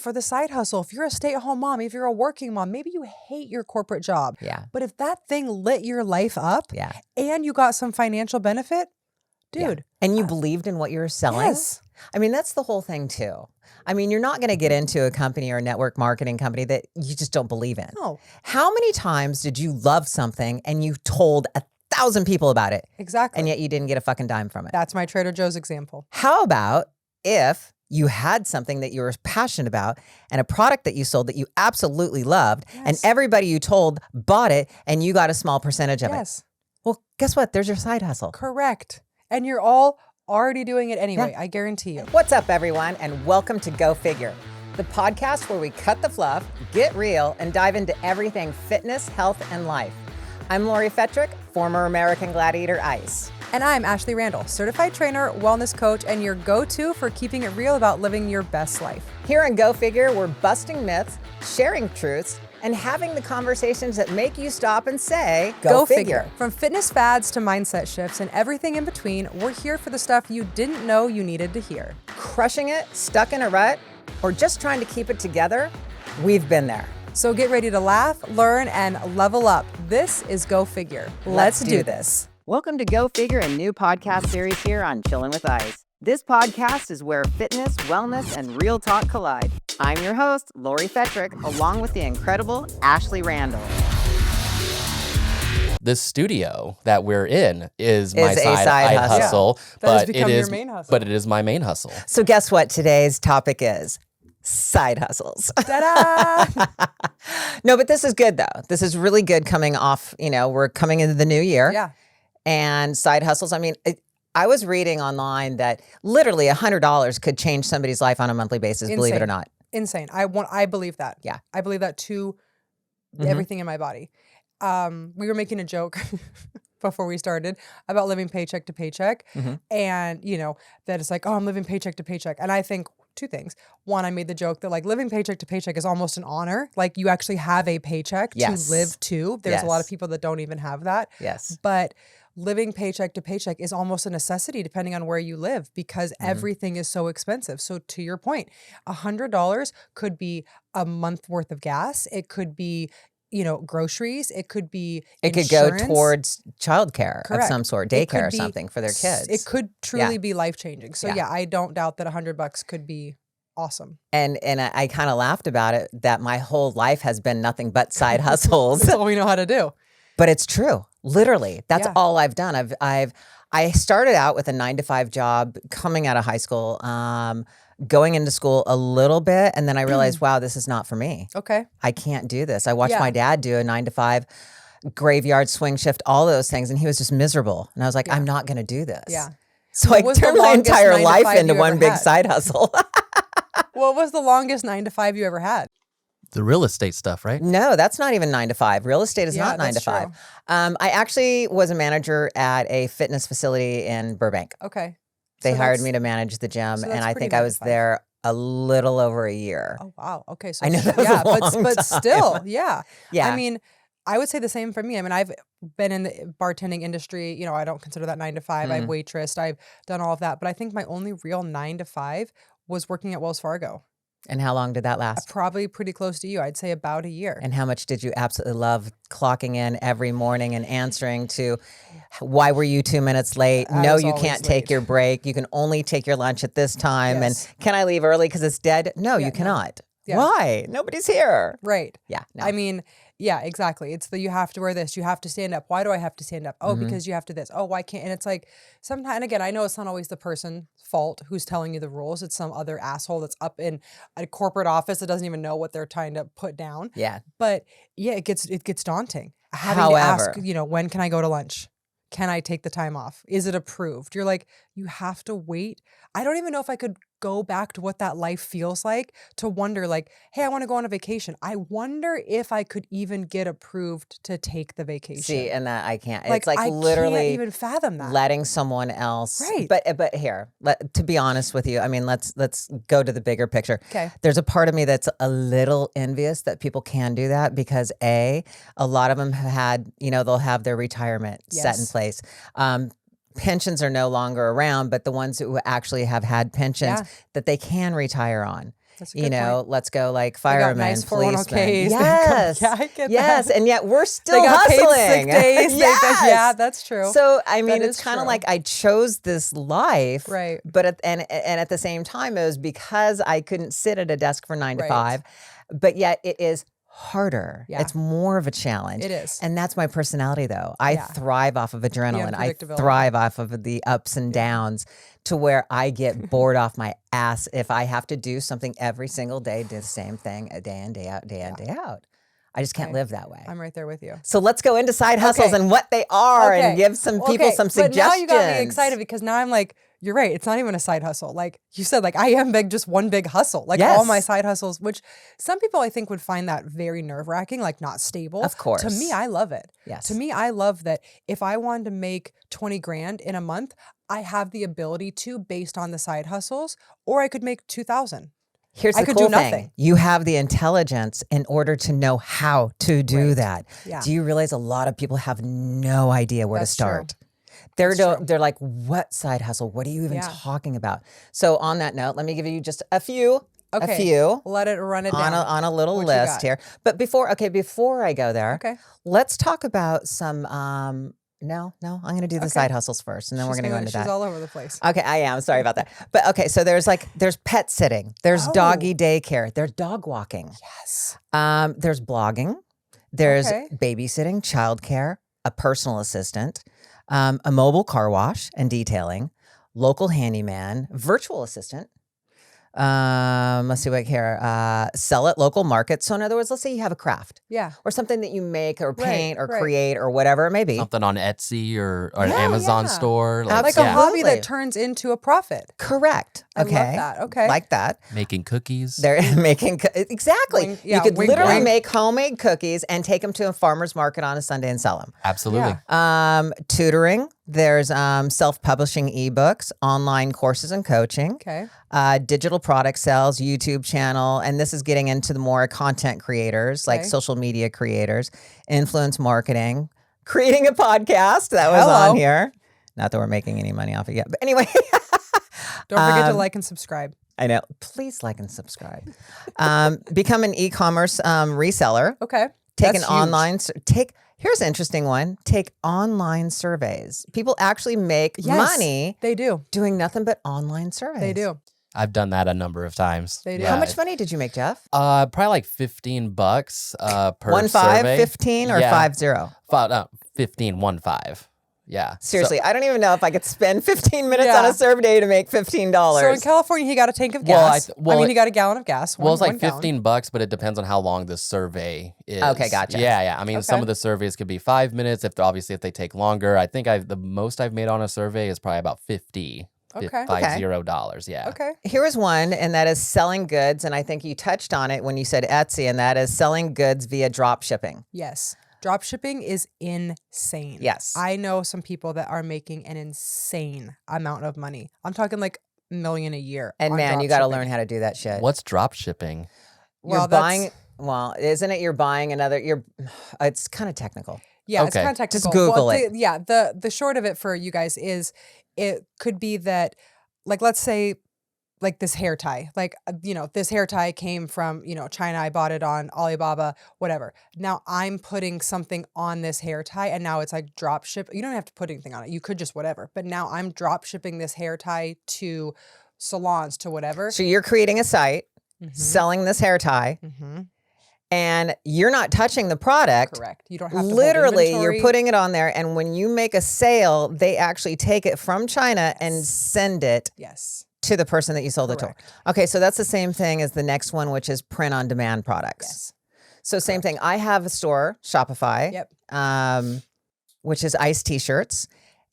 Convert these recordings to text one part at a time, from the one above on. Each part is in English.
for the side hustle. If you're a stay-at-home mom, if you're a working mom, maybe you hate your corporate job. Yeah. But if that thing lit your life up and you got some financial benefit, dude. Yeah. And you believed in what you were selling. Yes. I mean, that's the whole thing too. I mean, you're not going to get into a company or a network marketing company that you just don't believe in. No. How many times did you love something and you told 1,000 people about it? Exactly. And yet you didn't get a fucking dime from it? That's my Trader Joe's example. How about if you had something that you were passionate about and a product that you sold that you absolutely loved and everybody you told bought it and you got a small percentage of it? Well, guess what? There's your side hustle. Correct. And you're all already doing it anyway. I guarantee you. What's up, everyone? And welcome to Go Figure, the podcast where we cut the fluff, get real, and dive into everything fitness, health, and life. I'm Lori Fetrick, former American Gladiator Ice. And I'm Ashley Randall, certified trainer, wellness coach, and your go-to for keeping it real about living your best life. Here on Go Figure, we're busting myths, sharing truths, and having the conversations that make you stop and say, Go Figure. From fitness fads to mindset shifts and everything in between, we're here for the stuff you didn't know you needed to hear. Crushing it, stuck in a rut, or just trying to keep it together, we've been there. So get ready to laugh, learn, and level up. This is Go Figure. Let's do this. Welcome to Go Figure, a new podcast series here on Chillin' with Ice. This podcast is where fitness, wellness, and real talk collide. I'm your host, Lori Fetrick, along with the incredible Ashley Randall. This studio that we're in is my side hustle, but your main hustle. But it is my main hustle. So guess what today's topic is? Side hustles. Ta-da! No, but this is good though. This is really good coming off, we're coming into the new year. Yeah. And side hustles, I mean, I was reading online that literally $100 could change somebody's life on a monthly basis, believe it or not. Insane. I believe that. Yeah. I believe that to everything in my body. We were making a joke before we started about living paycheck to paycheck. And, that it's like, oh, I'm living paycheck to paycheck. And I think two things. One, I made the joke that like living paycheck to paycheck is almost an honor. Like you actually have a paycheck to live to. There's a lot of people that don't even have that. Yes. But living paycheck to paycheck is almost a necessity depending on where you live because everything is so expensive. So to your point, $100 could be a month worth of gas. It could be, groceries. It could be insurance. It could go towards childcare of some sort, daycare or something for their kids. It could truly be life-changing. So I don't doubt that $100 could be awesome. And I kind of laughed about it that my whole life has been nothing but side hustles. That's all we know how to do. But it's true. Literally. That's all I've done. I started out with a 9-to-5 job coming out of high school, going into school a little bit. And then I realized, wow, this is not for me. Okay. I can't do this. I watched my dad do a 9-to-5 graveyard swing shift, all those things. And he was just miserable. And I was like, I'm not going to do this. Yeah. So I turned my entire life into one big side hustle. What was the longest 9-to-5 you ever had? The real estate stuff, right? No, that's not even 9-to-5. Real estate is not 9-to-5. I actually was a manager at a fitness facility in Burbank. Okay. They hired me to manage the gym, and I think I was there a little over a year. Oh, wow. Okay. So I know that was a long but time. still, yeah. Yeah. I mean, I would say the same for me. I mean, I've been in the bartending industry. I don't consider that 9-to-5. I've waitressed. I've done all of that. But I think my only real 9-to-5 was working at Wells Fargo. And how long did that last? Probably pretty close to you. I'd say about a year. And how much did you absolutely love clocking in every morning and answering to, why were you 2 minutes late? No, you can't take your break. You can only take your lunch at this time. Yes. And can I leave early because it's dead? No, you cannot. Yeah. Why? Nobody's here. Right. Yeah. No. I mean, yeah, exactly. It's you have to wear this. You have to stand up. Why do I have to stand up? Oh, because you have to this. Oh, why can't? And it's like sometimes, and again, I know it's not always the person's fault who's telling you the rules. It's some other asshole that's up in a corporate office that doesn't even know what they're trying to put down. Yeah. But yeah, it gets daunting. Having However, to ask, when can I go to lunch? Can I take the time off? Is it approved? You're like, you have to wait. I don't even know if I could go back to what that life feels like to wonder like, hey, I want to go on a vacation. I wonder if I could even get approved to take the vacation. See, and that I can't. Like, it's like I literally can't even fathom that. letting someone else. Right. But here, to be honest with you, I mean, let's go to the bigger picture. Okay. There's a part of me that's a little envious that people can do that because a lot of them have had, they'll have their retirement set in place. Pensions are no longer around, but the ones who actually have had pensions that they can retire on. That's a good point. let's go like They got firemen, nice policemen. 401ks. Yes. Yeah, I get Yes. that. And yet we're They still got paid hustling. sick days. Yes. Yeah, that's true. So, I mean, That it's is kind of true. like I chose this life. Right. But at the same time, it was because I couldn't sit at a desk for 9 to Right. 5. But yet it is harder. Yeah. It's more of a challenge. It is. And that's my personality, though. I Yeah. thrive off of adrenaline. I unpredictability. thrive off of the ups and downs to where I get bored off my ass if I have to do something every single day, do the same thing a day in, day out, day in, day out. I just can't live that way. I'm right there with you. So let's go into side hustles and what they are and give some people some suggestions. But now you got me excited because now I'm like, you're right. It's not even a side hustle. Like you said, like I am just one big hustle. Like all my side hustles, which some people I think would find that very nerve wracking, like not stable. Of course. To me, I love it. Yes. To me, I love that if I wanted to make 20 grand in a month, I have the ability to based on the side hustles, or I could make 2,000. Here's the cool thing. You have the intelligence in order to know how to do that. Yeah. Do you realize a lot of people have no idea where to start? True. They're like, what side hustle? What are you even talking about? So on that note, let me give you just a few. Okay. A few. Let it run it down. On a little list here. But before I go there, let's talk about some No, I'm going to do the side hustles first, and then we're going to go into that. She's all over the place. Okay, I am. Sorry about that. But okay, so there's pet sitting, there's doggy daycare, there's dog walking. Yes. There's blogging, there's babysitting, childcare, a personal assistant, a mobile car wash and detailing, local handyman, virtual assistant. Let's see what here. Sell at local markets. So in other words, let's say you have a craft. Yeah. Or something that you make or paint or create or whatever it may be. Something on Etsy or an Amazon store. Like a hobby that turns into a profit. Correct. Okay. I love that. Okay. Like that. Making cookies. They're making, exactly. You could literally make homemade cookies and take them to a farmer's market on a Sunday and sell them. Absolutely. Tutoring. There's self-publishing ebooks, online courses and coaching. Okay. Digital product sales, YouTube channel, and this is getting into the more content creators, like social media creators, influence marketing, creating a podcast that was on here. Not that we're making any money off it yet, but anyway. Don't forget to like and subscribe. I know. Please like and subscribe. Become an e-commerce reseller. Okay. Here's an interesting one. Take online surveys. People actually make money. They do. Doing nothing but online surveys. They do. I've done that a number of times. They do. How much money did you make, Jeff? Probably like $15 per 15 survey. 15 or 50? 15. Yeah. Seriously, I don't even know if I could spend 15 minutes on a survey to make $15. So in California, he got a tank of gas. I mean, he got a gallon of gas. It's like $15, but it depends on how long the survey is. Okay, gotcha. Yeah. I mean, some of the surveys could be 5 minutes. If they take longer, I think the most I've made on a survey is probably about $50. $50. Yeah. Okay. Here is one, and that is selling goods. And I think you touched on it when you said Etsy, and that is selling goods via drop shipping. Yes. Drop shipping is insane. Yes. I know some people that are making an insane amount of money. I'm talking like $1 million a year. And man, you got to learn how to do that shit. What's drop shipping? You're buying, isn't it you're buying another, it's kind of technical. Yeah, it's kind of technical. Just Google it. The short of it for you guys is it could be that, like, let's say, like this hair tie, like, this hair tie came from, China. I bought it on Alibaba, whatever. Now I'm putting something on this hair tie and now it's like drop ship. You don't have to put anything on it. You could just whatever. But now I'm drop shipping this hair tie to salons, to whatever. So you're creating a site, selling this hair tie. And you're not touching the product. Correct. You don't have to literally, you're putting it on there. And when you make a sale, they actually take it from China and send it to the person that you sold it to. Okay, so that's the same thing as the next one, which is print on demand products. Yes. So same thing. I have a store, Shopify, which is Ice T-shirts.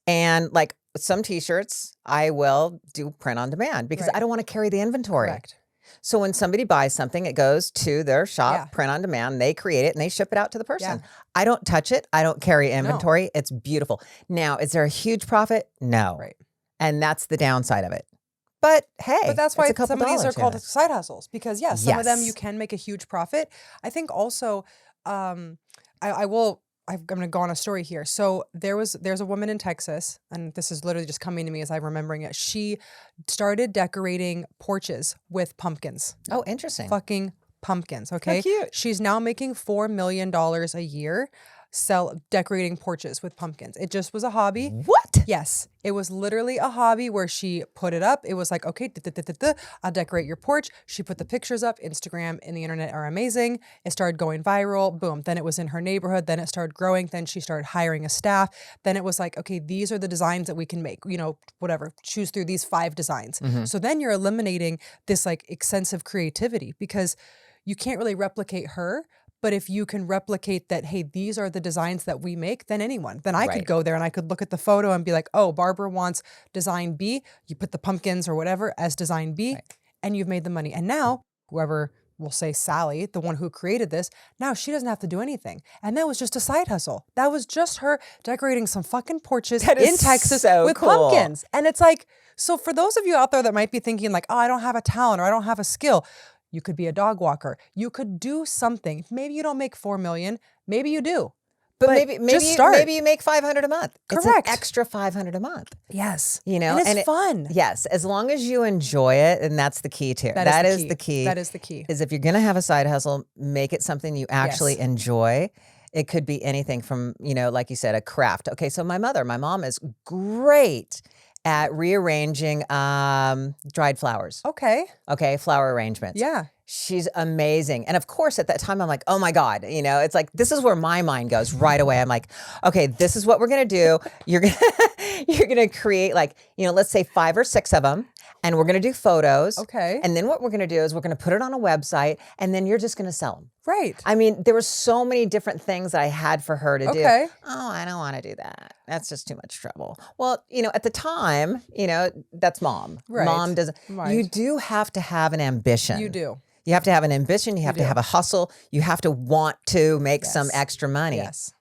And like some T-shirts, I will do print on demand because I don't want to carry the inventory. Correct. So when somebody buys something, it goes to their shop, print on demand, they create it and they ship it out to the person. I don't touch it. I don't carry inventory. No. It's beautiful. Now, is there a huge profit? No. Right. And that's the downside of it. But hey, that's why some of these are called side hustles because some of them you can make a huge profit. I think also, I will I'm going to go on a story here. So there's a woman in Texas, and this is literally just coming to me as I'm remembering it. She started decorating porches with pumpkins. Oh, interesting. Fucking pumpkins. Okay. How cute. She's now making $4 million a year decorating porches with pumpkins. It just was a hobby. What? Yes. It was literally a hobby where she put it up. It was like, okay, I'll decorate your porch. She put the pictures up. Instagram and the internet are amazing. It started going viral. Boom. Then it was in her neighborhood. Then it started growing. Then she started hiring a staff. Then it was like, okay, these are the designs that we can make, whatever, choose through these 5 designs. Mm-hmm. So then you're eliminating this like extensive creativity because you can't really replicate her. But if you can replicate that, hey, these are the designs that we make, then anyone. Then I could go there and I could look at the photo and be like, oh, Barbara wants design B. You put the pumpkins or whatever as design B, and you've made the money. And now whoever, we'll say Sally, the one who created this, now she doesn't have to do anything. And that was just a side hustle. That was just her decorating some fucking porches in Texas with pumpkins. And it's like, so for those of you out there that might be thinking like, oh, I don't have a talent or I don't have a skill, you could be a dog walker. You could do something. Maybe you don't make $4 million. Maybe you do. But maybe you make $500 a month. Correct. It's an extra $500 a month. Yes. And it's fun. Yes. As long as you enjoy it, and that's the key too. That is the key. That is the key. Is if you're going to have a side hustle, make it something you actually enjoy. It could be anything from, like you said, a craft. Okay. So my mom is great at rearranging dried flowers. Okay. Flower arrangements. Yeah. She's amazing. And of course, at that time, I'm like, oh my God, it's like, this is where my mind goes right away. I'm like, okay, this is what we're going to do. You're going to create like, let's say 5 or 6 of them. And we're going to do photos. Okay. And then what we're going to do is we're going to put it on a website and then you're just going to sell them. Right. I mean, there were so many different things that I had for her to do. Okay. Oh, I don't want to do that. That's just too much trouble. Well, at the time, that's mom. Right. Mom doesn't. Right. You do have to have an ambition. You do. You have to have an ambition. You have to have a hustle. You have to want to make some extra money. Yes.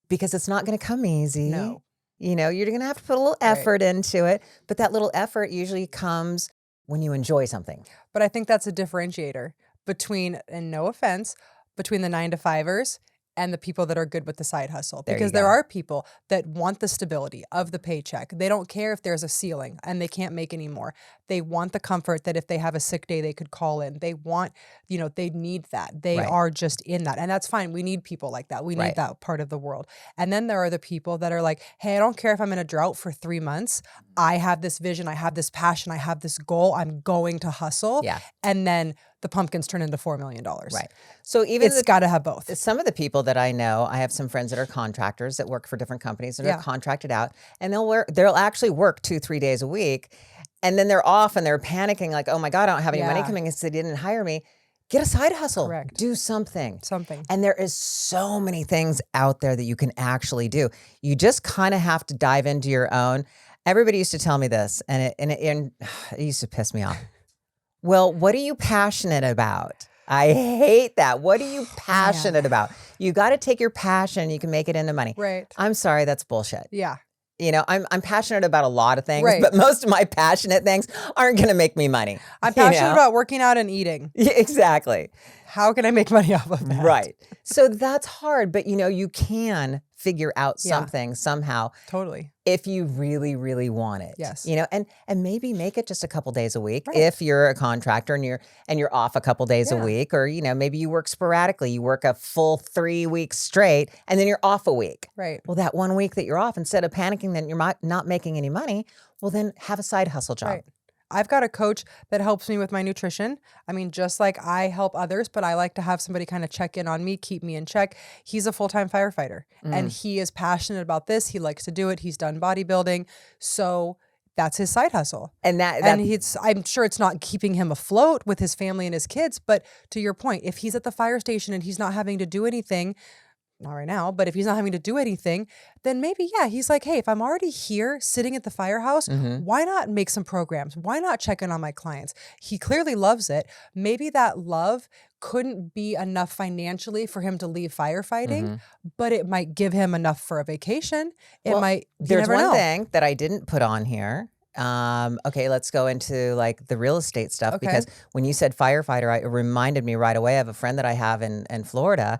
Because it's not going to come easy. No. You're going to have to put a little effort into it. But that little effort usually comes when you enjoy something. But I think that's a differentiator between, and no offense, between the 9-to-5ers and the people that are good with the side hustle. Because there are people that want the stability of the paycheck. They don't care if there's a ceiling and they can't make any more. They want the comfort that if they have a sick day, they could call in. They want, they need that. They are just in that. And that's fine. We need people like that. We need that part of the world. And then there are the people that are like, hey, I don't care if I'm in a drought for 3 months. I have this vision. I have this passion. I have this goal. I'm going to hustle. Yeah. And then the pumpkins turn into $4 million. Right. So even it's got to have both. Some of the people that I know, I have some friends that are contractors that work for different companies and are contracted out, and they'll actually work 2-3 days a week, and then they're off and they're panicking like, oh my God, I don't have any money coming in because they didn't hire me. Get a side hustle. Correct. Do something. Something. And there is so many things out there that you can actually do. You just kind of have to dive into your own. Everybody used to tell me this, and it used to piss me off. Well, what are you passionate about? I hate that. What are you passionate about? You got to take your passion. You can make it into money. Right. I'm sorry. That's bullshit. Yeah. I'm passionate about a lot of things, but most of my passionate things aren't going to make me money. I'm passionate about working out and eating. Yeah, exactly. How can I make money off of that? Right. So that's hard, but you can figure out something somehow. Totally. If you really, really want it. Yes. And maybe make it just a couple days a week if you're a contractor and you're off a couple days a week, or maybe you work sporadically. You work a full 3 weeks straight and then you're off a week. Right. Well, that 1 week that you're off, instead of panicking that you're not making any money, well then have a side hustle job. Right. I've got a coach that helps me with my nutrition. I mean, just like I help others, but I like to have somebody kind of check in on me, keep me in check. He's a full-time firefighter and he is passionate about this. He likes to do it. He's done bodybuilding. So that's his side hustle. And I'm sure it's not keeping him afloat with his family and his kids. But to your point, if he's at the fire station and he's not having to do anything, not right now, but if he's not having to do anything, then maybe, he's like, hey, if I'm already here sitting at the firehouse, why not make some programs? Why not check in on my clients? He clearly loves it. Maybe that love couldn't be enough financially for him to leave firefighting, but it might give him enough for a vacation. There's one thing that I didn't put on here. Okay, let's go into like the real estate stuff, because when you said firefighter, it reminded me right away of a friend that I have in Florida.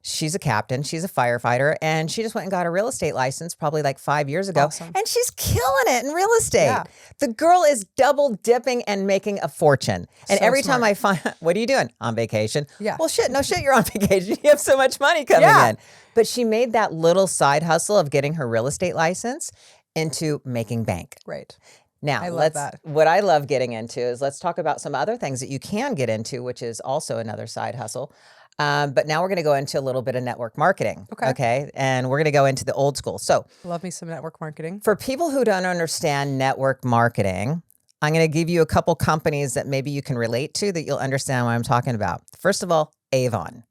she's a captain, she's a firefighter, and she just went and got a real estate license probably like 5 years ago. Awesome. And she's killing it in real estate. Yeah. The girl is double dipping and making a fortune. And So every smart. time I find, what are you doing? On vacation. Yeah. Well, shit, no shit, you're on vacation. You have so much money coming in. But she made that little side hustle of getting her real estate license into making bank. Right. Now, I love that. What I love getting into is let's talk about some other things that you can get into, which is also another side hustle. But now we're going to go into a little bit of network marketing. Okay. And we're going to go into the old school. So Love me some network marketing. for people who don't understand network marketing, I'm going to give you a couple companies that maybe you can relate to that you'll understand what I'm talking about. First of all, Avon.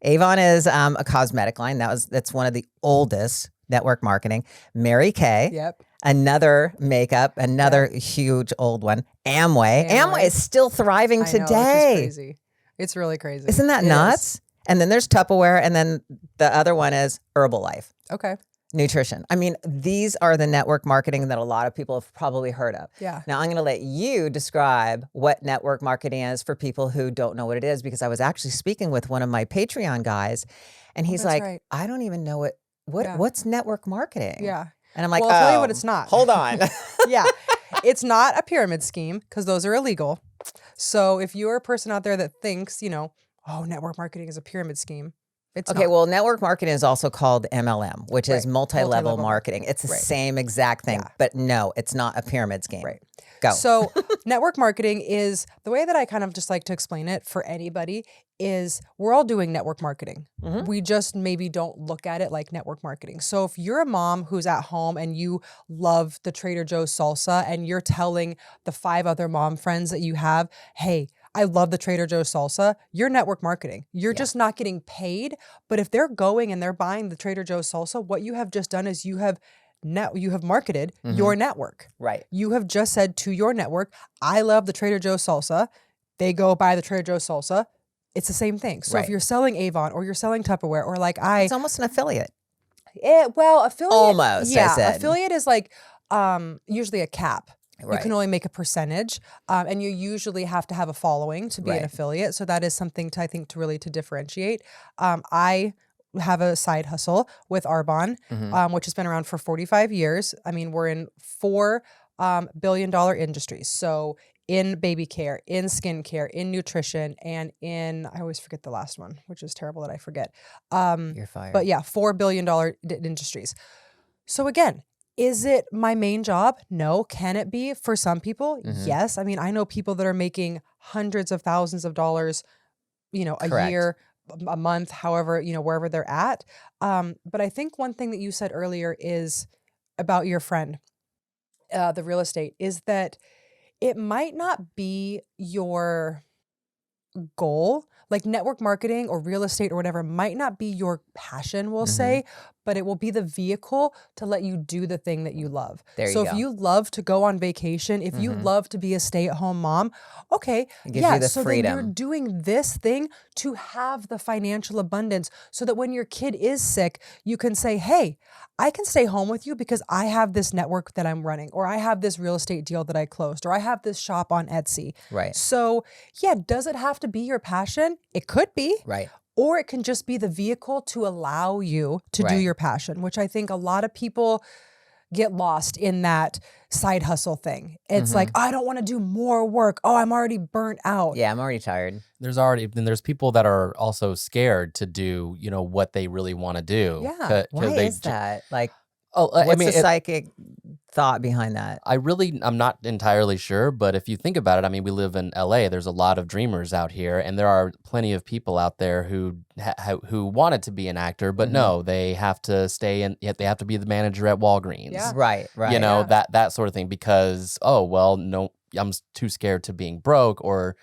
Avon is a cosmetic line. That's one of the oldest network marketing. Mary Kay. Yep. Another makeup, another huge old one. Amway is still thriving today. Know, which is crazy. It's really crazy. Isn't that nuts? And then there's Tupperware, and then the other one is Herbalife. Okay. Nutrition. I mean, these are the network marketing that a lot of people have probably heard of. Yeah. Now, I'm going to let you describe what network marketing is for people who don't know what it is, because I was actually speaking with one of my Patreon guys, and he's like, right. I don't even know what's network marketing. Yeah. And I'm like, well, I'll tell you what it's not. Hold on. Yeah. It's not a pyramid scheme because those are illegal. So if you're a person out there that thinks, network marketing is a pyramid scheme, it's okay. not. Well, network marketing is also called MLM, which is multi-level marketing. It's the same exact thing, but no, it's not a pyramid scheme. Right. Go. So network marketing is the way that I kind of just like to explain it for anybody is we're all doing network marketing. We just maybe don't look at it like network marketing. So if you're a mom who's at home and you love the Trader Joe's salsa and you're telling the 5 other mom friends that you have, hey, I love the Trader Joe's salsa, you're network marketing. You're just not getting paid. But if they're going and they're buying the Trader Joe's salsa, what you have just done is you have marketed your network. Right. You have just said to your network, I love the Trader Joe's salsa. They go buy the Trader Joe's salsa. It's the same thing. So if you're selling Avon or you're selling Tupperware or like it's almost an affiliate. Affiliate. Almost, Yeah, I said. affiliate is like usually a cap. Right. You can only make a percentage, and you usually have to have a following to be an affiliate. So that is something to really differentiate. I have a side hustle with Arbonne, which has been around for 45 years. I mean, we're in $4 billion industries. So in baby care, in skincare, in nutrition, and I always forget the last one, which is terrible that I forget. You're fired. But yeah, $4 billion industries. So again, is it my main job? No. Can it be for some people? Yes. I mean, I know people that are making hundreds of thousands of dollars, a year, a month, however, wherever they're at. But I think one thing that you said earlier is about your friend, the real estate, is that it might not be your goal. Like network marketing or real estate or whatever might not be your passion, we'll say, but it will be the vehicle to let you do the thing that you love. So if you love to go on vacation, if you love to be a stay-at-home mom, okay, it gives you the so freedom. then you're doing this thing to have the financial abundance so that when your kid is sick, you can say, hey, I can stay home with you because I have this network that I'm running, or I have this real estate deal that I closed, or I have this shop on Etsy. Right. So yeah, does it have to be your passion? It could be. Right. Or it can just be the vehicle to allow you to do your passion, which I think a lot of people get lost in that side hustle thing. It's like, I don't want to do more work. Oh, I'm already burnt out. Yeah, I'm already tired. There's people that are also scared to do, what they really want to do. Yeah. Why is that? Like, what's what's the psychic thought behind that? I'm not entirely sure, but if you think about it, I mean, we live in LA. There's a lot of dreamers out here, and there are plenty of people out there who wanted to be an actor, but no, they have to stay and yet they have to be the manager at Walgreens. Yeah. Right. That sort of thing because, no, I'm too scared to being broke or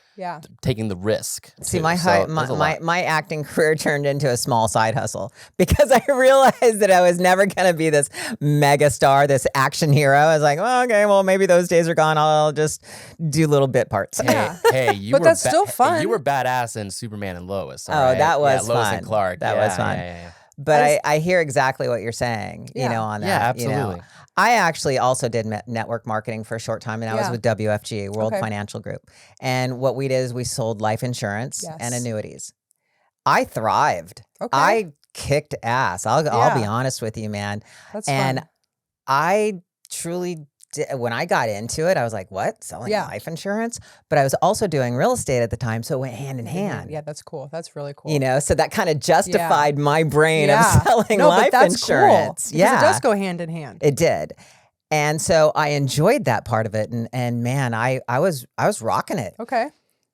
taking the risk. See, my acting career turned into a small side hustle because I realized that I was never going to be this mega star, this action hero. I was like, well, okay, well, maybe those days are gone. I'll just do little bit parts. Hey, but that's still fun. You were badass in Superman and Lois. Right? That was fun. Lois and Clark. That was fun. Yeah. But I hear exactly what you're saying, on that. Yeah, absolutely. I actually also did network marketing for a short time, and I was with WFG, World Financial Group. And what we did is we sold life insurance and annuities. I thrived. Okay. I kicked ass. I'll be honest with you, man. That's and fun. I truly did, when I got into it, I was like, what? Selling life insurance? But I was also doing real estate at the time, so it went hand in hand. Yeah, that's cool. That's really cool. You know, so that kind of justified my brain of selling life insurance. Cool, because it does go hand in hand. It did. And so I enjoyed that part of it. And man, I was rocking it. Okay.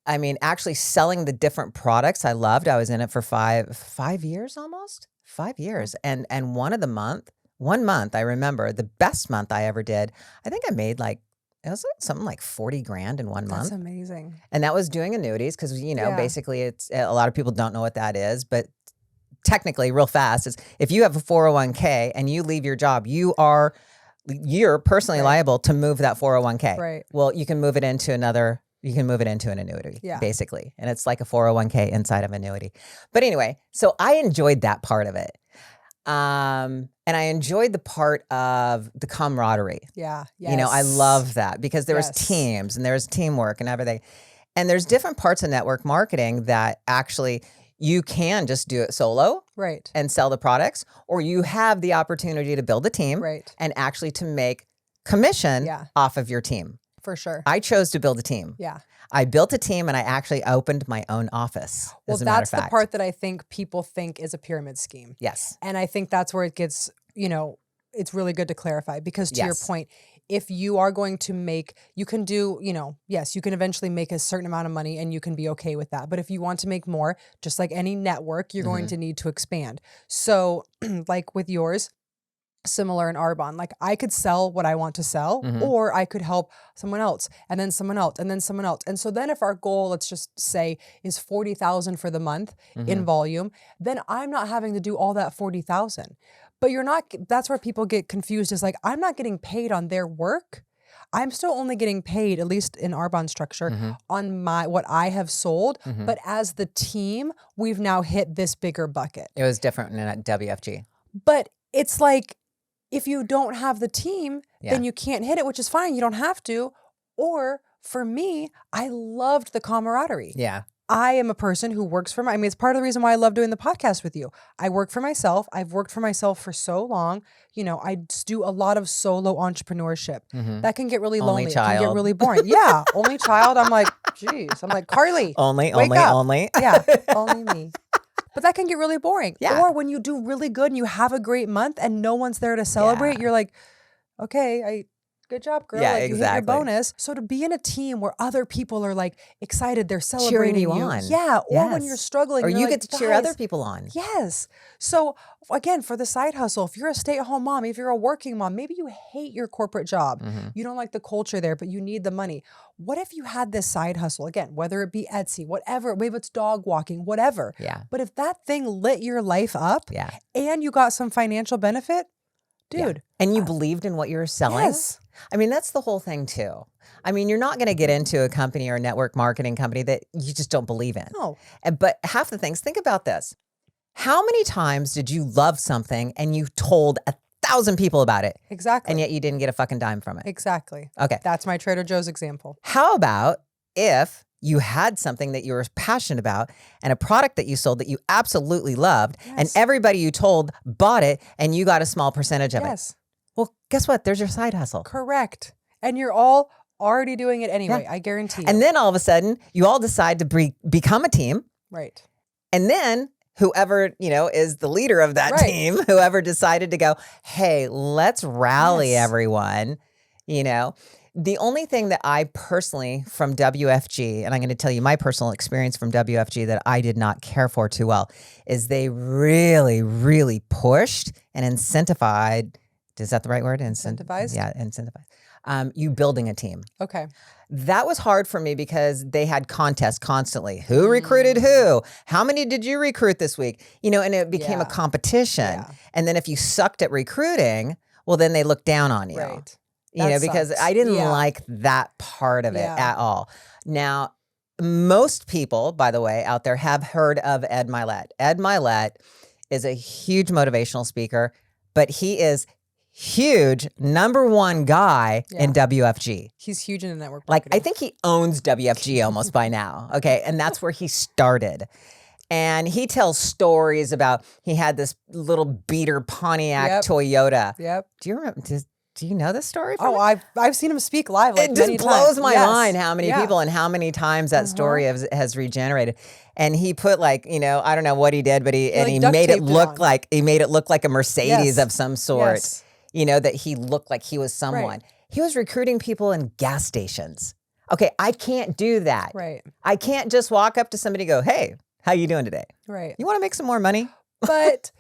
I mean, actually selling the different products I loved. I was in it for 5 years almost. 5 years. And one month, I remember the best month I ever did. I think I made it was something like 40 grand in 1 month. That's amazing. And that was doing annuities because, basically it's a lot of people don't know what that is, but technically real fast is if you have a 401k and you leave your job, you're personally liable to move that 401k. Right. Well, you can move it into an annuity, basically. And it's like a 401k inside of annuity. But anyway, so I enjoyed that part of it. And I enjoyed the part of the camaraderie. Yeah. Yes. You know, I love that because there was teams and there was teamwork and everything. And there's different parts of network marketing that actually you can just do it solo. Right. And sell the products, or you have the opportunity to build a team. Right. And actually to make commission off of your team. For sure. I chose to build a team. Yeah. I built a team and I actually opened my own office. Well, that's the part that I think people think is a pyramid scheme. Yes. And I think that's where it gets, it's really good to clarify because to your point, if you are going to you can do, yes, you can eventually make a certain amount of money and you can be okay with that. But if you want to make more, just like any network, you're going to need to expand. So like with yours, similar in Arbonne, like I could sell what I want to sell, or I could help someone else and then someone else and then someone else. And so then if our goal, let's just say, is 40,000 for the month in volume, then I'm not having to do all that 40,000. But that's where people get confused, is like, I'm not getting paid on their work. I'm still only getting paid, at least in Arbonne structure, on what I have sold. But as the team, we've now hit this bigger bucket. It was different in WFG. But it's like, if you don't have the team, then you can't hit it, which is fine. You don't have to. Or for me, I loved the camaraderie. Yeah. I am a person who works for it's part of the reason why I love doing the podcast with you. I work for myself. I've worked for myself for so long. I do a lot of solo entrepreneurship. That can get really lonely. It can get really boring. Yeah. Only child. I'm like, geez. I'm like, Carly. Only. Yeah. Only me. But that can get really boring. Yeah. Or when you do really good and you have a great month and no one's there to celebrate, you're like, okay, good job, girl. Yeah, like, exactly. You hit your bonus. So to be in a team where other people are like excited, they're celebrating cheering you on. Yeah. Or when you're struggling, or you're you like, get to cheer other people on. Yes. So again, for the side hustle, if you're a stay-at-home mom, if you're a working mom, maybe you hate your corporate job. You don't like the culture there, but you need the money. What if you had this side hustle? Again, whether it be Etsy, whatever, maybe it's dog walking, whatever. Yeah. But if that thing lit your life up and you got some financial benefit, dude. And you believed in what you were selling. Yes. I mean, that's the whole thing too. I mean, you're not going to get into a company or a network marketing company that you just don't believe in. No. But half the things, think about this. How many times did you love something and you told 1,000 people about it? Exactly. And yet you didn't get a fucking dime from it? Exactly. Okay. That's my Trader Joe's example. How about if you had something that you were passionate about and a product that you sold that you absolutely loved, and everybody you told bought it and you got a small percentage of it? Well, guess what? There's your side hustle. Correct. And you're all already doing it anyway. I guarantee you. And then all of a sudden, you all decide to become a team. Right. And then whoever, is the leader of that team, whoever decided to go, hey, let's rally everyone, The only thing that I personally from WFG, and I'm going to tell you my personal experience from WFG that I did not care for too well, is they really, really pushed and incentivized. Is that the right word? Incentivized? Yeah, incentivized. You building a team. Okay. That was hard for me because they had contests constantly. Who recruited who? How many did you recruit this week? And it became a competition. Yeah. And then if you sucked at recruiting, well, then they looked down on you. Right. Because I didn't like that part of it at all. Now, most people, by the way, out there have heard of Ed Mylett. Ed Mylett is a huge motivational speaker, but he is huge #1 guy in WFG. He's huge in the network marketing. I think he owns WFG almost by now. Okay. And that's where he started. And he tells stories about he had this little beater Pontiac Yep. Toyota. Yep. Do you remember? Do you know this story? Oh, I've seen him speak live like it just many blows times. my Yes. mind how many Yeah. people and how many times that story has regenerated. And he put like, you know, I don't know what he did, but he duct made it taped look on. like a Mercedes Yes. of some sort. Yes. You know, that he looked like he was someone. Right. He was recruiting people in gas stations. Okay, I can't do that. Right. I can't just walk up to somebody and go, "Hey, how you doing today? Right. You want to make some more money?" But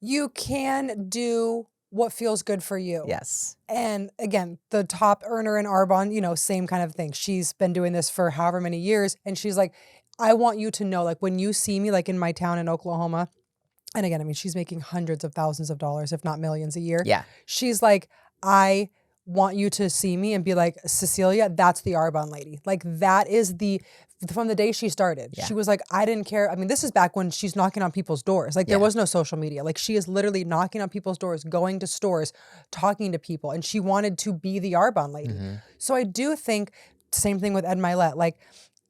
you can do what feels good for you. Yes. And again, the top earner in Arbonne, you know, same kind of thing. She's been doing this for however many years. And she's like, I want you to know, like when you see me, like in my town in Oklahoma, and again, I mean, she's making hundreds of thousands of dollars, if not millions a year. Yeah. She's like, I want you to see me and be like, Cecilia, that's the Arbonne lady. Like that is from the day she started. Yeah. She was like, I didn't care. I mean, this is back when she's knocking on people's doors. Like there was no social media. Like she is literally knocking on people's doors, going to stores, talking to people. And she wanted to be the Arbonne lady. So I do think, same thing with Ed Milet, like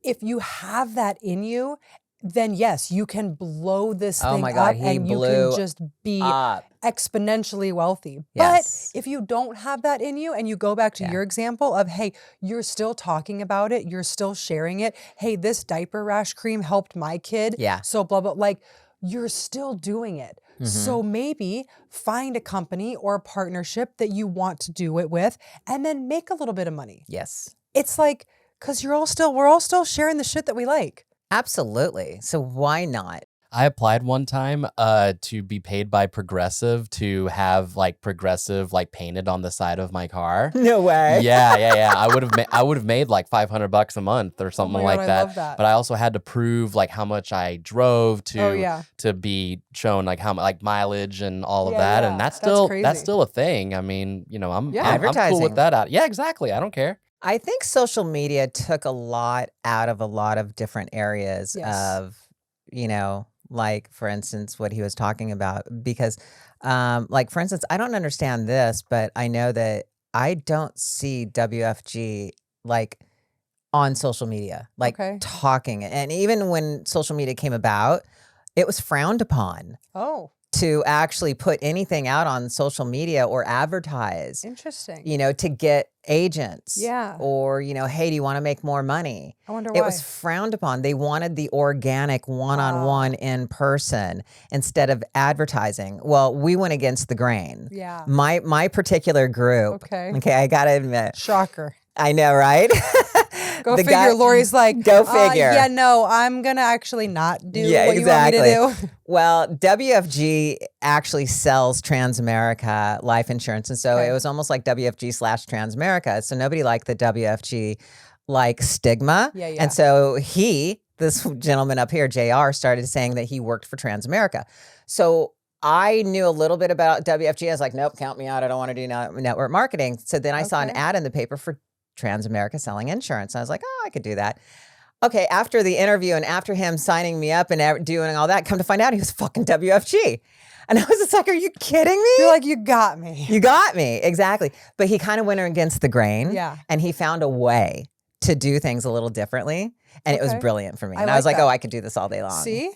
if you have that in you, then yes, you can blow this thing my God, up he and you blew can just be up. exponentially wealthy. Yes. But if you don't have that in you and you go back to your example of, hey, you're still talking about it, you're still sharing it. Hey, this diaper rash cream helped my kid. Yeah. So blah, blah, like you're still doing it. So maybe find a company or a partnership that you want to do it with and then make a little bit of money. Yes. It's like, cause we're all still sharing the shit that we like. Absolutely. So why not? I applied one time to be paid by Progressive to have like Progressive like painted on the side of my car. No way. Yeah. I would have made like $500 a month or something God, like I that. love that. But I also had to prove like how much I drove to be shown like how like mileage and all of that. And that's crazy. still a thing. I mean, you know, I'm cool Advertising. with that. Yeah, exactly. I don't care. I think social media took a lot out of a lot of different areas of, you know, like for instance, what he was talking about, because like for instance, I don't understand this, but I know that I don't see WFG like on social media, like talking. And even when social media came about, it was frowned upon. Oh. To actually put anything out on social media or advertise. Interesting. You know, to get agents. Yeah. Or, you know, hey, do you want to make more money? I wonder why. It was frowned upon. They wanted the organic one-on-one in person instead of advertising. Well, we went against the grain. Yeah. My particular group. Okay, I got to admit. Shocker. I know, right? Go figure. Lori's like, go figure. Yeah, no, I'm going to actually not do what exactly. you want me to do. Well, WFG actually sells Transamerica life insurance. And so it was almost like WFG / Transamerica. So nobody liked the WFG like stigma. Yeah. And so this gentleman up here, JR, started saying that he worked for Transamerica. So I knew a little bit about WFG. I was like, nope, count me out. I don't want to do network marketing. So then I saw an ad in the paper for Transamerica selling insurance. I was like, oh, I could do that. Okay, after the interview and after him signing me up and doing all that, come to find out he was fucking WFG. And I was just like, are you kidding me? You're like, you got me. You got me, exactly. But he kind of went against the grain. Yeah. And he found a way to do things a little differently. And it was brilliant for me. And I was like, that. oh, I could do this all day long. See?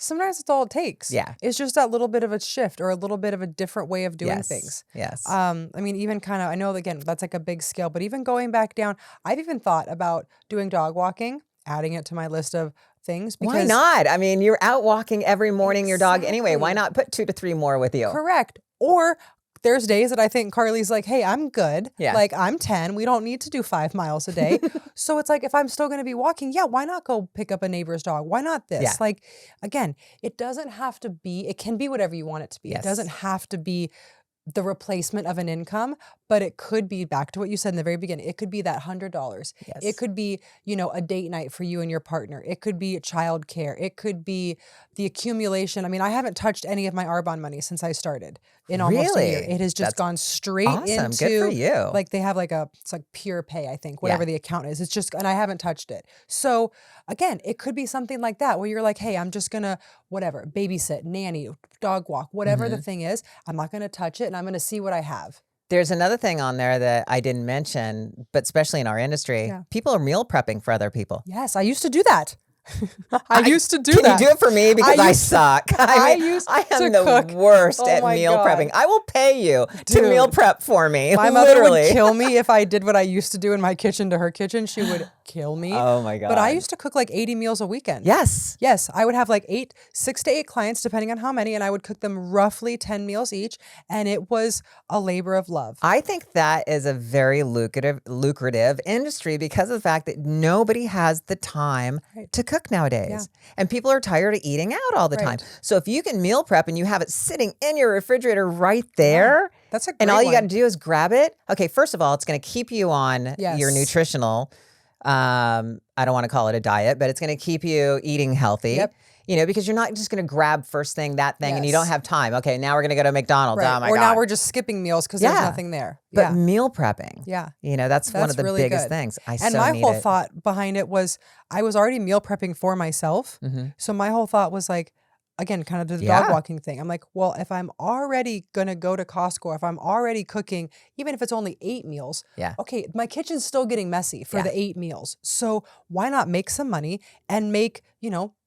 Sometimes it's all it takes. Yeah. It's just that little bit of a shift or a little bit of a different way of doing things. Yes. I mean, even kind of, I know, again, that's like a big scale, but even going back down, I've even thought about doing dog walking, adding it to my list of things. Because why not? I mean, you're out walking every morning your dog anyway. Why not put 2 to 3 more with you? Correct. Or there's days that I think Carly's like, hey, I'm good. Yeah. Like I'm 10. We don't need to do 5 miles a day. So it's like, if I'm still going to be walking, why not go pick up a neighbor's dog? Why not this? Yeah. Like, again, it doesn't have to be, it can be whatever you want it to be. Yes. It doesn't have to be the replacement of an income, but it could be, back to what you said in the very beginning, it could be that $100. Yes. It could be, a date night for you and your partner. It could be childcare. It could be the accumulation. I mean, I haven't touched any of my Arbonne money since I started in almost a year. It has just gone straight into, good for you. Like they have it's like pure pay, I think, whatever the account is. It's just, and I haven't touched it. So again, it could be something like that where you're like, hey, I'm just gonna, whatever, babysit, nanny, dog walk, whatever the thing is, I'm not gonna touch it and I'm gonna see what I have. There's another thing on there that I didn't mention, but especially in our industry, people are meal prepping for other people. Yes, I used to do that. I used to do Can that. you do it for me? Because I suck. I am the cook. worst at my meal God. prepping. I will pay you to Dude. meal prep for me. My mother literally. would kill me if I did what I used to do in my kitchen to her kitchen. She would kill me. Oh my God. But I used to cook like 80 meals a weekend. Yes. Yes. I would have like 6 to 8 clients, depending on how many, and I would cook them roughly 10 meals each. And it was a labor of love. I think that is a very lucrative industry because of the fact that nobody has the time to cook nowadays. Yeah. And people are tired of eating out all the time. So if you can meal prep and you have it sitting in your refrigerator right there, that's a great and all you one. got to do is grab it. Okay, first of all, it's going to keep you on your nutritional, I don't want to call it a diet, but it's going to keep you eating healthy. Yep. You know, because you're not just going to grab first thing, that thing, and you don't have time. Okay, now we're going to go to McDonald's. Right. Oh my or God. now we're just skipping meals because there's nothing there. But meal prepping. Yeah. You know, that's one of the really biggest good. things. And my whole thought behind it was I was already meal prepping for myself. So my whole thought was like, again, kind of the dog walking thing. I'm like, well, if I'm already going to go to Costco, if I'm already cooking, even if it's only 8 meals, okay, my kitchen's still getting messy for the 8 meals. So why not make some money and make,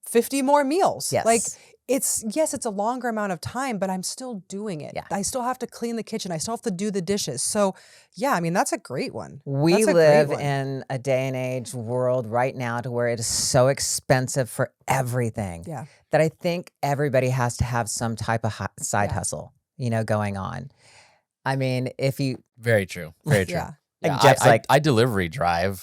50 more meals? Yes. Like it's a longer amount of time, but I'm still doing it. I still have to clean the kitchen. I still have to do the dishes. So yeah, I mean, that's a great one. We live in a day and age world right now to where it is so expensive for everything that I think everybody has to have some type of side hustle, going on. I mean, if you... Very true. Very true. Yeah, Jeff's I delivery drive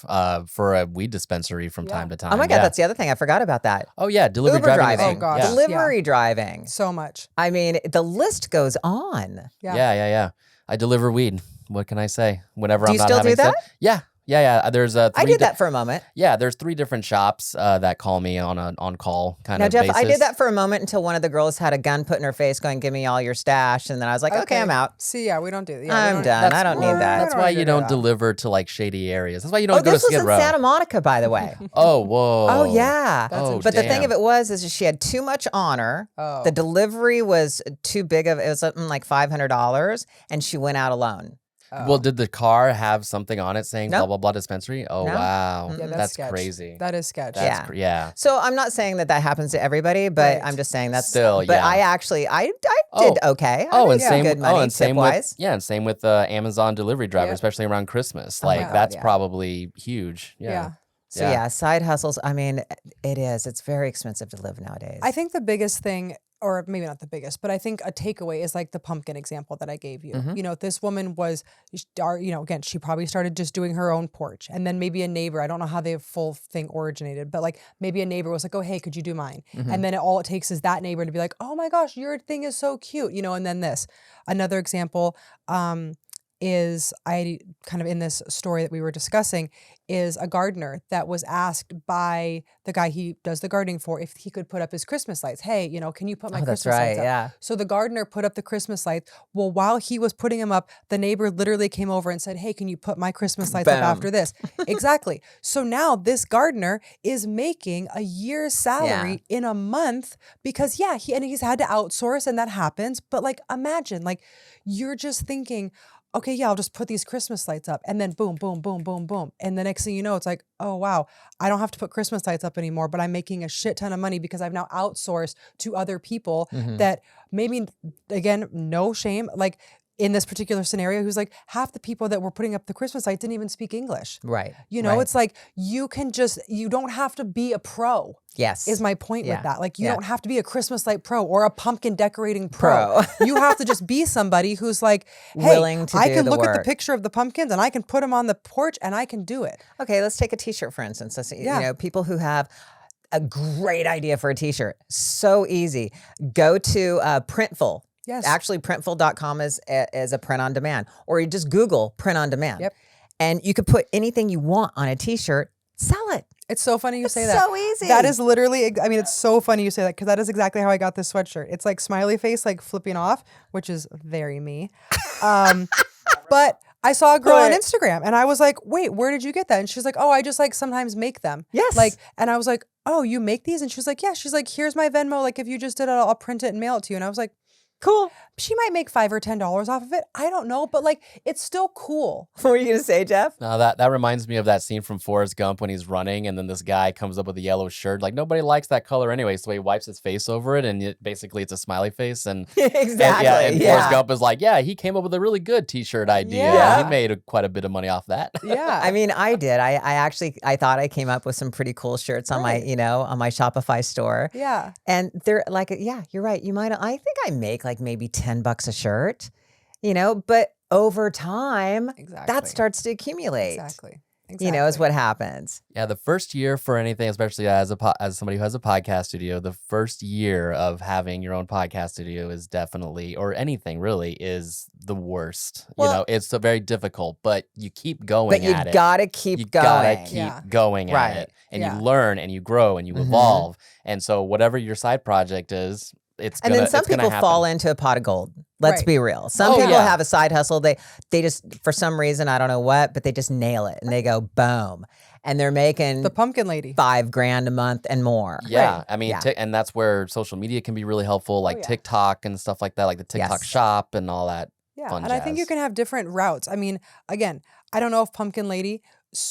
for a weed dispensary from time to time. Oh my God, that's the other thing. I forgot about that. Oh yeah, delivery Uber driving. Oh gosh. Delivery driving. So much. I mean, the list goes on. Yeah. I deliver weed. What can I say? Whenever do I'm you not still having do that? Yeah. There's I did that for a moment. Yeah, there's 3 different shops that call me on an on-call kind of Jeff, basis. I did that for a moment until one of the girls had a gun put in her face going, give me all your stash. And then I was like, okay I'm out. See, we don't do that. I'm done. I don't need that. That's why you don't deliver to like shady areas. That's why you don't go to Skid Row. This was in Santa Monica, by the way. Oh, whoa. Oh, yeah. But the thing of it was is she had too much on her. The delivery was too big of, it was something like $500 and she went out alone. Well, did the car have something on it saying blah, blah, blah dispensary? Oh, wow. Yeah, that's sketch. crazy. That is sketch. Yeah. So I'm not saying that happens to everybody, but I'm just saying that's still, but I actually, I did okay. I made some good money tip-wise. And same with Amazon delivery driver, especially around Christmas. Like that's probably huge. Yeah. So side hustles. I mean, it's very expensive to live nowadays. I think the biggest thing, or maybe not the biggest, but I think a takeaway is like the pumpkin example that I gave you. This woman was, again, she probably started just doing her own porch. And then maybe a neighbor, I don't know how the full thing originated, but like maybe a neighbor was like, oh, hey, could you do mine? And then all it takes is that neighbor to be like, oh my gosh, your thing is so cute. And then this. Another example, is I kind of in this story that we were discussing is a gardener that was asked by the guy he does the gardening for if he could put up his Christmas lights. Hey, can you put my Christmas lights up? Yeah. So the gardener put up the Christmas lights. Well, while he was putting them up, the neighbor literally came over and said, hey, can you put my Christmas lights up after this? Exactly. So now this gardener is making a year's salary in a month because he's had to outsource and that happens. But like, imagine like you're just thinking, okay, I'll just put these Christmas lights up and then boom, boom, boom, boom, boom. And the next thing you know, it's like, oh, wow, I don't have to put Christmas lights up anymore, but I'm making a shit ton of money because I've now outsourced to other people that maybe, again, no shame, like in this particular scenario, who's like half the people that were putting up the Christmas lights didn't even speak English. Right. It's like you don't have to be a pro. Yes. Is my point with that. Like you don't have to be a Christmas light pro or a pumpkin decorating pro. You have to just be somebody who's like, hey, willing to I do can the look work. at the picture of the pumpkins and I can put them on the porch and I can do it. Okay, let's take a t-shirt for instance. People who have a great idea for a t-shirt. So easy. Go to Printful. Yes. Actually, printful.com is a print on demand, or you just Google print on demand. Yep. And you could put anything you want on a t-shirt, sell it. It's so funny you say that. It's so easy. That is literally, it's so funny you say that because that is exactly how I got this sweatshirt. It's like smiley face, like flipping off, which is very me. But I saw a girl on Instagram and I was like, wait, where did you get that? And she's like, oh, I just like sometimes make them. Yes. And I was like, oh, you make these? And she's like, yeah. She's like, here's my Venmo. Like if you just did it, I'll print it and mail it to you. And I was like, Cool. She might make $5 or $10 off of it. I don't know, but like it's still cool. What were you gonna say, Jeff? No, that reminds me of that scene from Forrest Gump when he's running, and then this guy comes up with a yellow shirt. Like nobody likes that color anyway, so he wipes his face over it, and basically it's a smiley face. And Exactly. and Forrest Gump is like, yeah, he came up with a really good T-shirt idea. Yeah. He made quite a bit of money off that. Yeah. I mean, I did. I actually thought I came up with some pretty cool shirts on my, on my Shopify store. Yeah. And they're like, yeah, you're right. I think I make like maybe $10 a shirt, but over time, that starts to accumulate. Exactly. Is what happens. Yeah, the first year for anything, especially as somebody who has a podcast studio, the first year of having your own podcast studio is definitely, or anything really, is the worst. Well, it's very difficult, but you keep going but you at it. gotta keep You going. gotta keep going at it, and you learn and you grow and you evolve. And so whatever your side project is, and then some people fall into a pot of gold. Let's be real. Some people have a side hustle. They just, for some reason, I don't know what, but they just nail it and they go boom, and they're making the pumpkin lady $5,000 a month and more. Yeah, I mean, and that's where social media can be really helpful, like TikTok and stuff like that, like the TikTok shop and all that. Fun and I think you can have different routes. I mean, again, I don't know if Pumpkin Lady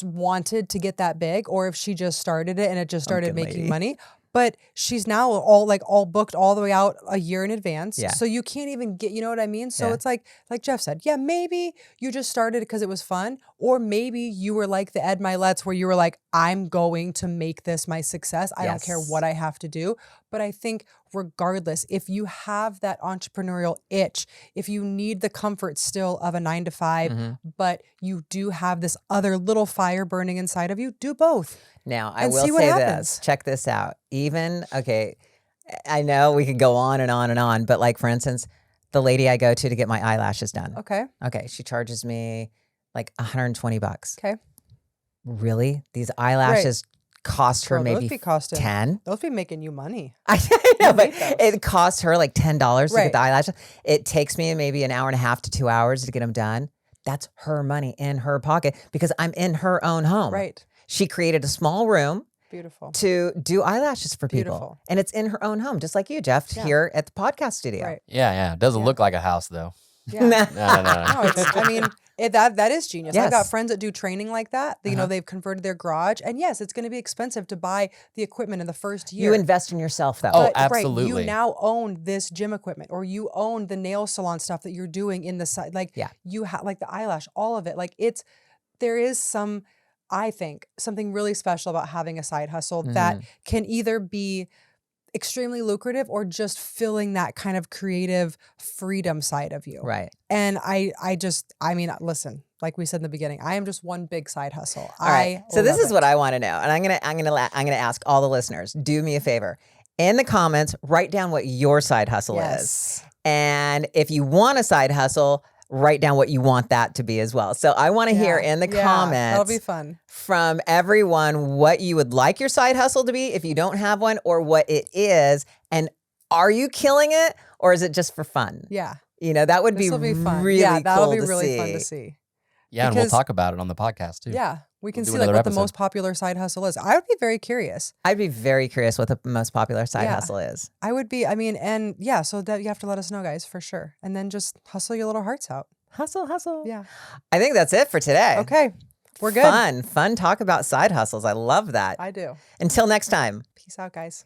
wanted to get that big or if she just started it and it just started making money. But she's now all booked all the way out a year in advance. Yeah. So you can't even get, you know what I mean? So it's like Jeff said, maybe you just started because it was fun. Or maybe you were like the Ed Milet's where you were like, I'm going to make this my success. I don't care what I have to do. But I think regardless, if you have that entrepreneurial itch, if you need the comfort still of a 9-to-5, but you do have this other little fire burning inside of you, do both. Now, I will say this. Check this out. I know we could go on and on and on, but like, for instance, the lady I go to get my eyelashes done. Okay. She charges me like $120. Okay. Really? These eyelashes cost her maybe $10. Those be making you money. I know, but it costs her like $10 to get the eyelashes. It takes me maybe an hour and a half to 2 hours to get them done. That's her money in her pocket because I'm in her own home. Right. She created a small room to do eyelashes for people. And it's in her own home, just like you, Jeff, here at the podcast studio. Right. Yeah. It doesn't look like a house, though. Yeah. No, that is genius. I've got friends that do training like that. They've converted their garage. And yes, it's going to be expensive to buy the equipment in the first year. You invest in yourself, though. Oh, absolutely. Right, you now own this gym equipment or you own the nail salon stuff that you're doing in the side. Like you have like the eyelash, all of it. Like there is I think something really special about having a side hustle that can either be extremely lucrative or just filling that kind of creative freedom side of you. Right. And I mean, listen, like we said in the beginning, I am just one big side hustle. All right. So this is what I want to know. And I'm going to ask all the listeners, do me a favor. In the comments, write down what your side hustle is. And if you want a side hustle, write down what you want that to be as well. So I want to hear in the comments. That'll be fun. From everyone what you would like your side hustle to be if you don't have one or what it is. And are you killing it or is it just for fun? Yeah. That would be fun. Really cool that'll be really fun to see. Yeah, and we'll talk about it on the podcast too. Yeah. We can see like what the most popular side hustle is. I would be very curious. I'd be very curious what the most popular side hustle is. I would be. So that you have to let us know, guys, for sure. And then just hustle your little hearts out. Hustle. Yeah. I think that's it for today. Okay. We're good. Fun talk about side hustles. I love that. I do. Until next time. Peace out, guys.